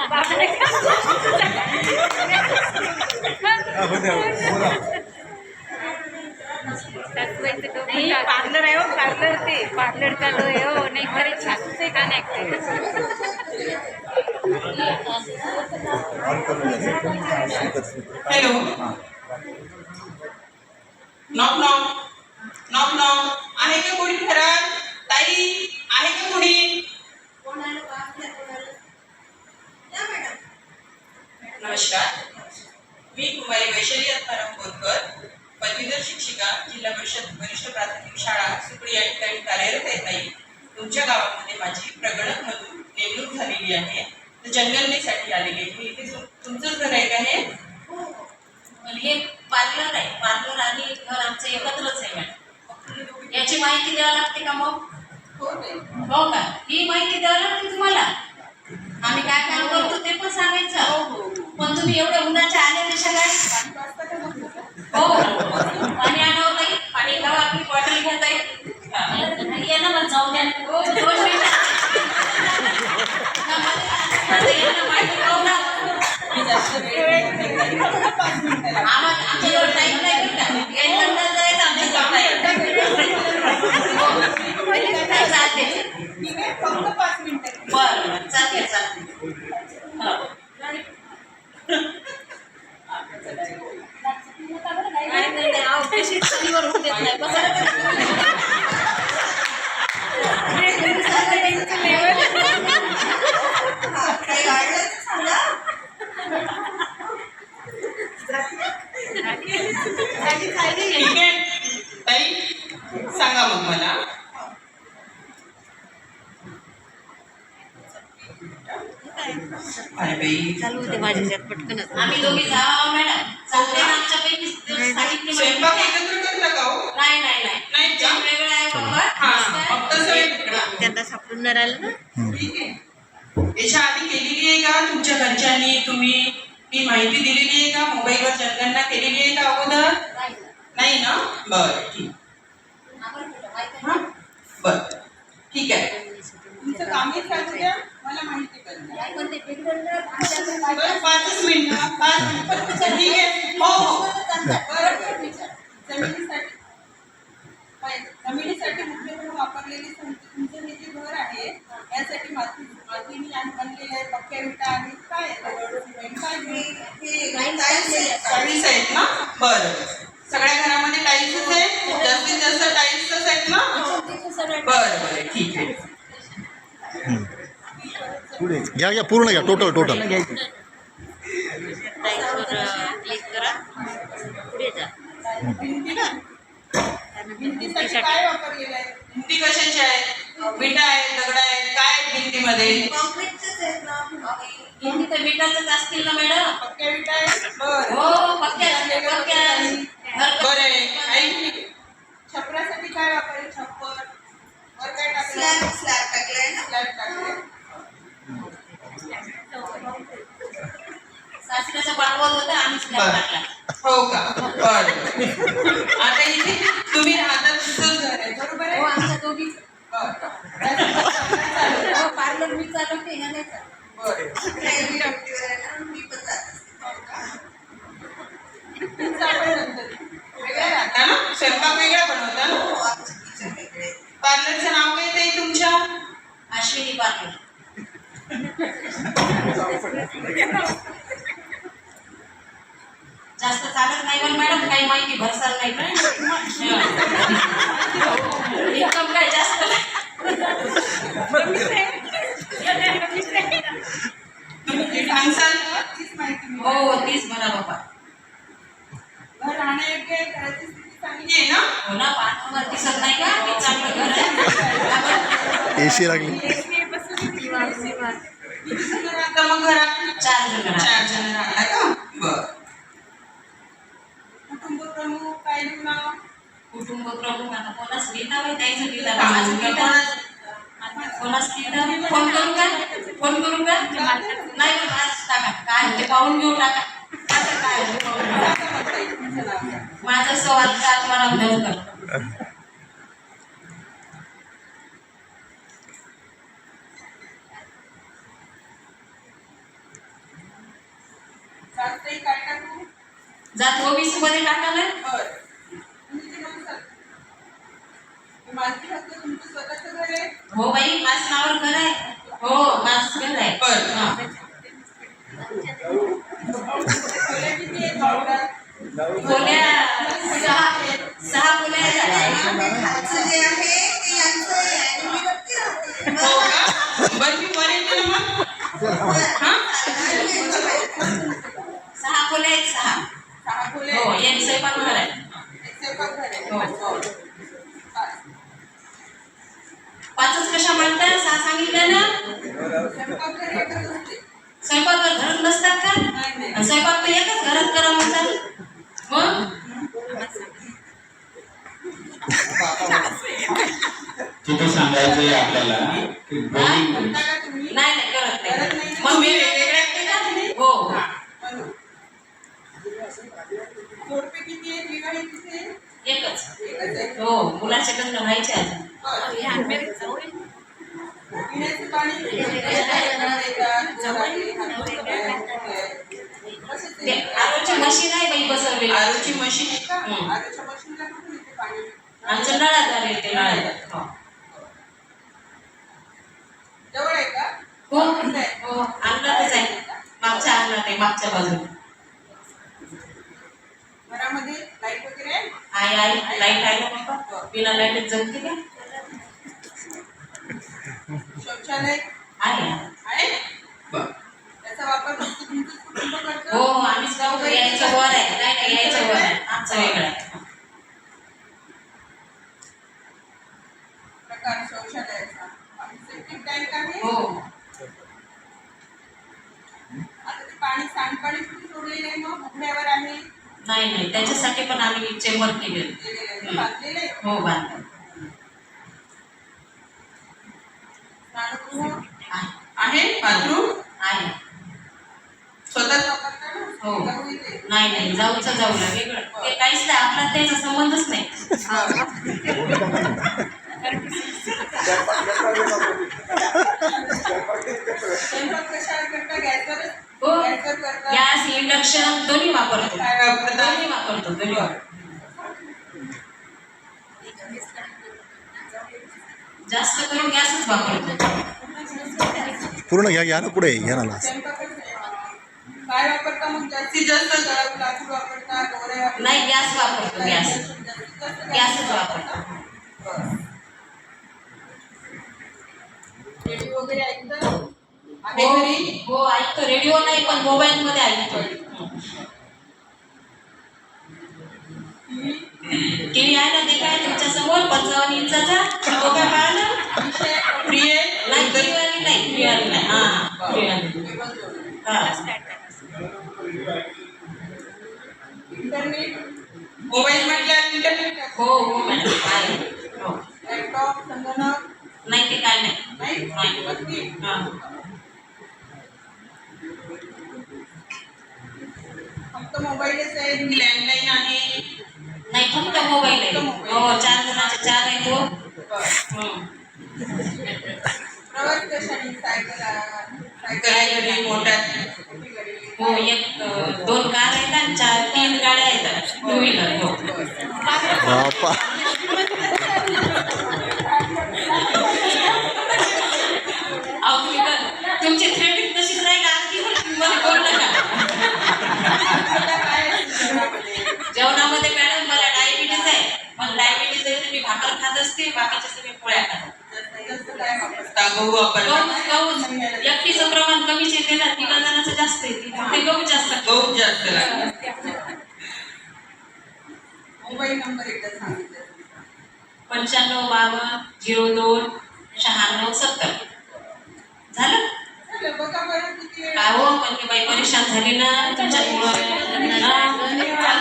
Parlour आहे हो, parlour ते पार्लर चालू आहे हो. नाही खरे छान ते का नाही hello, knock knock knock knock. आहे का कोणी घरात? ताई आहे का कोणी? नमस्कार, मी कुमारी वैशाली आत्माराम बोरकर, पदवीधर शिक्षिका, जिल्हा परिषद वरिष्ठ प्राथमिक शाळा सुकडी या ठिकाणी कार्यरत आहे. ताई, तुमच्या गावामध्ये माझी प्रगणक मधून नेमणूक झालेली आहे, तर जनगणनेसाठी आलेली आहे. इथे तुमचंच घर आहे का? हे पार्लर आहे, पार्लर आणि घर आमचं एकत्रच आहे मॅडम. याची माहिती द्यावी लागते का मग? हो का? ही माहिती द्यावी लागते तुम्हाला. आम्ही काय काम करतो ते पण सांगायचं. पण तुम्ही एवढ्या उन्हाच्या आले कशा काय? हो, पाणी आणावं ताई, पाणी घ्यावं, आपली बॉटल घ्या ताई. ये ना, मला जाऊ द्या. हो, 2 मिनिटं. आमच्याजवळ टाईम नाही बरं का? नंतर जायचं आमच्या चालते. फक्त 5 मिनिटं. बरं, चालते चालते. ठीक आहे ताई, सांगा मग मला. अरे बाई, चालू होते माझ्या पटकनच. आम्ही दोघी जावा मॅडम, चालते ना आमच्यापैकी सांगितले. स्वयंपाक एकत्र करता का हो? नाही नाही नाही, नाही का? वेगळं आहे बाबा. हा, फक्त स्वयंपाक. त्यांना सापडून नाही राहिलं ना. ठीक आहे. याच्या आधी केलेली आहे का तुमच्या घरच्यांनी? तुम्ही ही माहिती दिलेली आहे का? मोबाईलवर जनगणना केलेली आहे का अगोदर? नाही ना? बरं, ठीक. हा, बरं, ठीक आहे. तुमचं कामही चालू द्या, मला माहिती करून द्या. बरं, 5 मिनिटं. 5 मिनिटं. ठीक आहे. हो हो, बरं. जमिनीसाठी मुख्यत्वे वापरलेली तुमचं हे जे घर आहे यासाठी मातीने बनलेलं आहे, पक्क्या विटा आणि काय टाईल्स आहेत ना? बरं, सगळ्या घरामध्ये टाईल्सच आहे? जास्तीत जास्त टाईल्सच आहेत ना? बरं बरं, ठीक आहे. घ्या पूर्ण घ्या, टोटल क्लिक करा, पुढे जा. भिंतीसाठी काय वापरलेलं आहे? भिंती कशाची आहेत? विटा आहेत, दगड आहेत, काय आहेत भिंतीमध्ये? हिंदी तर विटाचंच असतील ना मॅडम? पक्क्या विटा आहेत? बरं. हो, पक्क्या पक्क्या. बरं आहे. ऐक, छपरासाठी काय वापरेल? छप्पर वर काय टाकलं? स्लॅब टाकलाय ना? स्लॅब टाकले. सासऱ्याचं भांडवल होतं, आम्ही स्लॅब टाकला. हो का? बरं. आता इथे तुम्ही राहता, तुमचंच घर आहे, बरोबर आहे? हो, आमच्या दोघी. बरं. पार्लर मी चालवते, ह्या नाही चालवत. बरं. वेगळ्या राहता ना? स्वयंपाक वेगळा बनवता ना? पार्लरचं नाव काय ताई तुमच्या? अश्विनी पार्लर. जास्त चालत नाही पण मॅडम, काही माहिती भरसाल नाही. इन्कम काय जास्त नाही. तुम्ही सांगसाल ना? तीच माहिती मिळेल. हो, 30 भरा बाबा. घर राहण्यायोग्य आहे, घराची स्थिती चांगली आहे ना? हो ना, पाठवर दिसत नाही का? हे चांगलं घर आहे. AC लागली. किती जण राहता मग घरात? 4 जण राहतात. 4 जण राहता का? बरं. कुटुंब प्रमुख काय नाव? कुटुंब प्रमुख आता कोणाच लिहिता बाई, द्यायचं लिहिता कोणाच? कोणाच लिहिता? फोन करू का? फोन करू का? नाही पण आज टाका. काय ते पाहून घेऊ टाका. काय माझा सवाल का तुम्हाला उद्या जास्तही काय टाकू? जात ओबीसी मध्ये टाकायला. बरं. तुम्ही किती माणसं? मालकी हक्क तुमचं स्वतःचं घर आहे? हो बाई, माझं नावावर घर आहे. हो, माझंच घर आहे. बरं. हा. खोल्या किती आहेत वावरात? खोल्या 6 खोल्या आहेत. हो का? बरं, मी वर येते ना मग. हा? 6 खोल्या आहेत. 6. 6 खोल्या हो, आहेत. एक स्वयंपाकघर आहे. एक स्वयंपाकघर आहे. हो. हो. 5च कशा म्हणतात? 6 सांगितलं ना. स्वयंपाकघर एकच असते. स्वयंपाकघर घरात नसतात का? नाही. आणि स्वयंपाक तर एकच घरात करा म्हणतात. मग तिथं सांगायचंय आपल्याला की नाही करता का तुम्ही? नाही करत करत नाही. नाही. मग मी वेगवेगळ्या असते का तुम्ही? हो. म्हणून. जोडपे किती आहेत? विवाहित किती आहेत? एकच. एकच आहे. हो, मुलाचे लग्न व्हायचे अजून. बरं. पिण्याचं पाणी ते आरोची मशीन आहे बाई बसवलेली. आरोची मशीन आहे का? हं. आरोच्या मशीनला कुठून येते पाणी? आमच्या नळाद्वारे येते नळाद्वारे. हो. जवळ आहे का? हो हो, अंगणातच आहे. मागच्या अंगणात आहे, मागच्या बाजूला. घरामध्ये लाईट वगैरे आहे? आहे लाईट आहे ना पप्पा. बिना लाईट जमते का? शौचालय आहे. आहे? बरं. त्याचा वापर फक्त तुमचंच कुटुंब करतं? हो हो, आम्हीच गाव यायचं वर आहे. नाही यायचं वर आहे. आमचं वेगळं आहे. प्रकार शौचालयाचा आणि सेप्टिक टँक आहे? हो. आता ते पाणी सांडपाणी कुठे सोडलेलं आहे मग? उघड्यावर आहे? नाही त्याच्यासाठी पण आम्ही चेंबर केले. केलेलं आहे. बांधलेलं आहे? हो, बांधलं स्नानगृह आहे. आहे? बाथरूम आहे. स्वतःच वापरता ना? हो. जाऊ येते? नाही जाऊचं जाऊला वेगळं. ते काहीच नाही, आपला त्याचा संबंधच नाही. स्वयंपाक कशावर करता? गॅसवरच? हो. गॅसवर करता? गॅस इंडक्शन दोन्ही वापरतो. काय वापरता? दोन्ही वापरतो. दोन्ही वापरतो. जास्त करून गॅसच वापरतो. पूर्ण घ्या ना पुढे घ्या ना स्वयंपाकच काय वापरता मग? जास्तीत जास्त लाकूड वापरता? गोऱ्या वापरता? नाही, गॅस वापरतो. गॅस जास्तीत जास्त गॅसच वापरतो. बरं. रेडिओ वगैरे ऐकतं? आहे हो घरी? हो, ऐकतो. रेडिओ नाही, पण मोबाईल मध्ये ऐकतो. टीव्ही आहे ना, ते काय तुमच्या समोर 55 इंचाचा. तो काय पाहिलं? विषय प्रिय नाही, फ्रीवाली नाही. फ्रीवाली नाही. हा, फ्रीवाली. हा. इंटरनेट मोबाईल म्हटल्यावर इंटरनेट हो हो मॅडम, आहे. हो. लॅपटॉप संगणक नाही, ते काय नाही. नाही? नाही. नक्की? हा. फक्त मोबाईलच आहे की लँडलाईन आहे? नाही, फक्त मोबाईल आहे. हो, 4 जणांचे 4 आहे. हो. बरं. प्रवास कशाने? सायकल सायकल आहे, मोटार हो, 2 कार आहेत आणि 3 गाड्या आहेत. 2 व्हीलर. हो. बापा अहो, तुमची थ्रेडिंग तशीच राहील. आणखी मला बोललं का? जेवणामध्ये मॅडम मला डायबिटीज आहे. पण डायबिटीज आहे तर मी भाकर खात असते, बाकीच्या सगळे पोळ्या खातात. गहू वापरतात? एकटीचं प्रमाण कमीच येते ना, 3 जणांचं जास्त येते. ते गहू जास्त. गहू जास्त लागतात. मोबाईल नंबर एकदा सांगितलं. 95 52 02 96 70. झालं बघा बरं किती वेळ काय हो, पण ती बाई परेशान झाली ना तुमच्यामुळं.